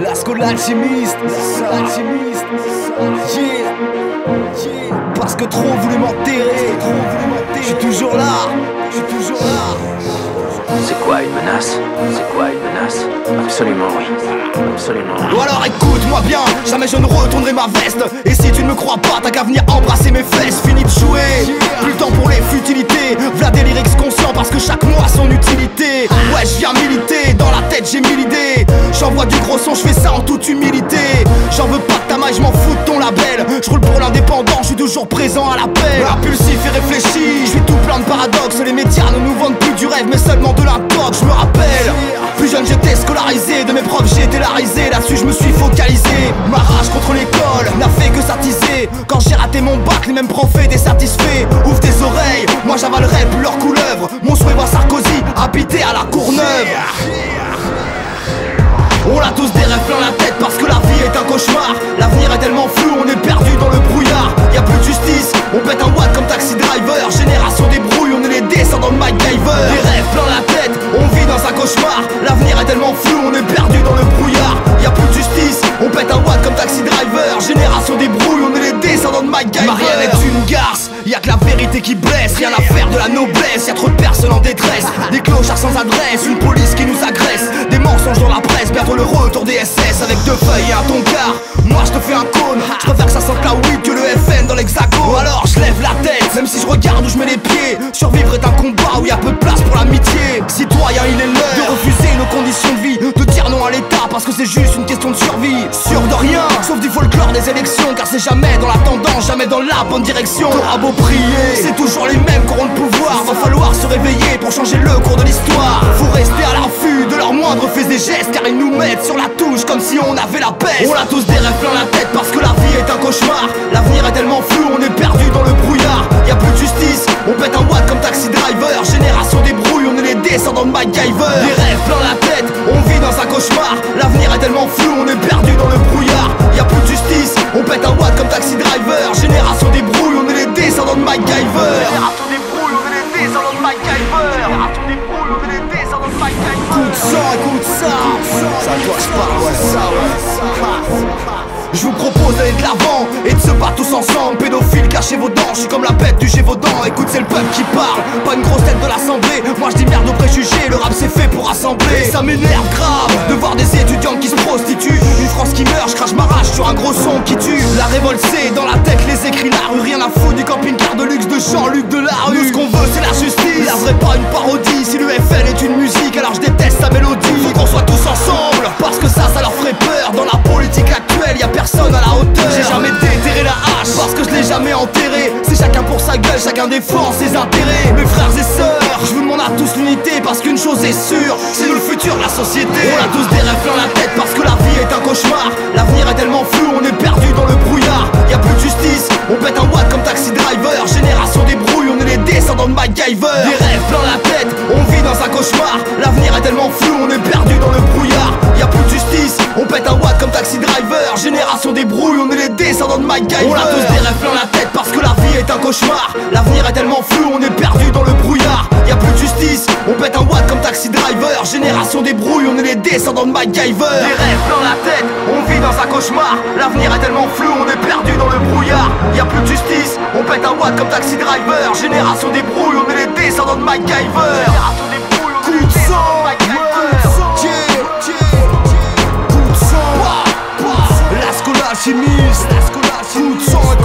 Lasco l'alchimiste, parce que trop voulu m'enterrer, je suis toujours là, C'est quoi une menace? C'est quoi une menace? Absolument oui, absolument. Ou alors écoute-moi bien, jamais je ne retournerai ma veste. Et si tu ne me crois pas, t'as qu'à venir embrasser mes fesses. Fini de jouer, plus le temps pour les futilités. V'là des lyrics conscients parce que chaque mot a son utilité. Ouais, je viens militer, dans la tête j'ai 1000 idées. J'envoie du gros son, je fais ça en toute humilité. J'en veux pas de ta maille, je m'en fous de ton label. Je roule pour l'indépendant, je suis toujours présent à l'appel. Impulsif et réfléchi, je suis tout plein de paradoxes. Les médias ne nous vendent plus du rêve mais seulement de l'intox. Je me rappelle, plus jeune j'étais scolarisé, de mes profs j'ai été larisé. Là-dessus je me suis focalisé. Ma rage contre l'école n'a fait que s'attiser. Quand j'ai raté mon bac, les mêmes profs étaient satisfaits. Ouvre tes oreilles, moi j'avalerai plus leur couleuvre. Mon souhait voir Sarkozy habiter à la Courneuve. On a tous des rêves plein la tête parce que la vie est un cauchemar. L'avenir est tellement flou, on est perdu dans le brouillard. Y'a plus de justice, on pète un watt comme taxi driver. Génération des brouilles, on est les descendants de MacGyver. Des rêves plein la tête, on vit dans un cauchemar. L'avenir est tellement flou, on est perdu dans le brouillard. Y'a plus de justice, on pète un watt comme taxi driver. Génération des brouilles, on est les descendants de MacGyver. Marianne est une garce, y'a que la vérité qui blesse. Rien à faire de la noblesse, y'a trop de personnes en détresse. Des clochards sans adresse, une police qui nous agresse. Des mensonges dans la presse, bientôt le retour des SS avec 2 feuilles et un toncard. Moi je te fais un cône, je préfère que ça sente la weed que le FN dans l'hexagone. Alors je lève la tête, même si je regarde où je mets les pieds. Survivre est un combat où y a peu de place pour l'amitié. Citoyen, il est l'heure de refuser nos conditions de vie, de dire non à l'état parce que c'est juste une question de survie. Sûr de rien, sauf du folklore des élections, car c'est jamais dans la tendance, jamais dans la bonne direction. T'auras beau prier, c'est toujours les mêmes qui auront le pouvoir. Va falloir se réveiller pour changer le cours de l'histoire. Faut rester à l'affût de leurs moindres faits et gestes, car ils nous mettent sur la touche comme si on avait la peste. On a tous des rêves plein la tête parce que la vie est un cauchemar. L'avenir est tellement flou, on est perdu dans le brouillard. Y'a plus de justice, on pète un watt comme taxi driver. Génération des brouilles, on est les descendants de MacGyver. Des rêves plein la tête, on vit dans un cauchemar. L'avenir est tellement flou, on est perdu dans le brouillard. Y'a plus de justice, on pète un watt comme taxi driver. Génération des brouilles, on est les descendants de MacGyver. Génération des brouilles, on est les descendants de MacGyver. Génération des brouilles, on est les descendants de MacGyver. Écoute ça, écoute ça, ça doit se parler, ouais, ça, ouais. Je vous propose d'aller de l'avant et de se battre tous ensemble. Pédophiles, cachez vos dents, je suis comme la bête du Gévaudan. Écoute, c'est le peuple qui parle, pas une grosse tête de l'assemblée. Moi je dis merde aux préjugés, le rap c'est fait pour rassembler. Ça m'énerve grave de voir des étudiantes qui se prostituent. Une France qui meurt, je crache ma rage sur un gros son qui tue. La révolte c'est dans la tête, les écrits, la rue. Rien à foutre du camping-car de luxe de Jean-Luc Delarue. Nous ce qu'on veut c'est la justice, la vraie pas une parodie. Si le FN est une musique, alors je déteste sa mélodie. Faut qu'on soit tous ensemble, parce que ça leur ferait peur. Dans la politique actuelle, y'a personne à la hauteur. J'ai jamais déterré la hache, parce que je l'ai jamais enterré. C'est chacun pour sa gueule, chacun défend ses intérêts. Mes frères et sœurs, je vous demande à tous l'unité, parce qu'une chose est sûre, c'est nous le futur de la société. On a tous des rêves plein la tête, parce que la vie est un cauchemar. L'avenir est tellement flou, on est perdu dans le brouillard. Y'a plus de justice, on pète un watt comme taxi driver. Génération des brouilles, on est les descendants de MacGyver. Des rêves plein la tête, on vit dans un cauchemar. L'avenir est tellement flou, on est perdu dans le brouillard. Y'a plus de justice, on pète un watt comme taxi driver. Génération des brouilles, on est les descendants de MacGyver. On a tous des rêves plein la tête parce que la vie est un cauchemar. L'avenir est tellement flou, on est perdu dans le brouillard. Y'a plus de justice, on pète un watt comme taxi driver. Génération des brouilles, on est les descendants de MacGyver. Des rêves plein la tête, on vit dans un cauchemar. L'avenir est tellement flou, on est perdu dans le brouillard. Y'a plus de justice, on pète un watt comme taxi driver. Génération des brouilles, on est les descendants de MacGyver. Génération des brouilles, on est les descendants de MacGyver. Lasco l'alchimiste, coup de sang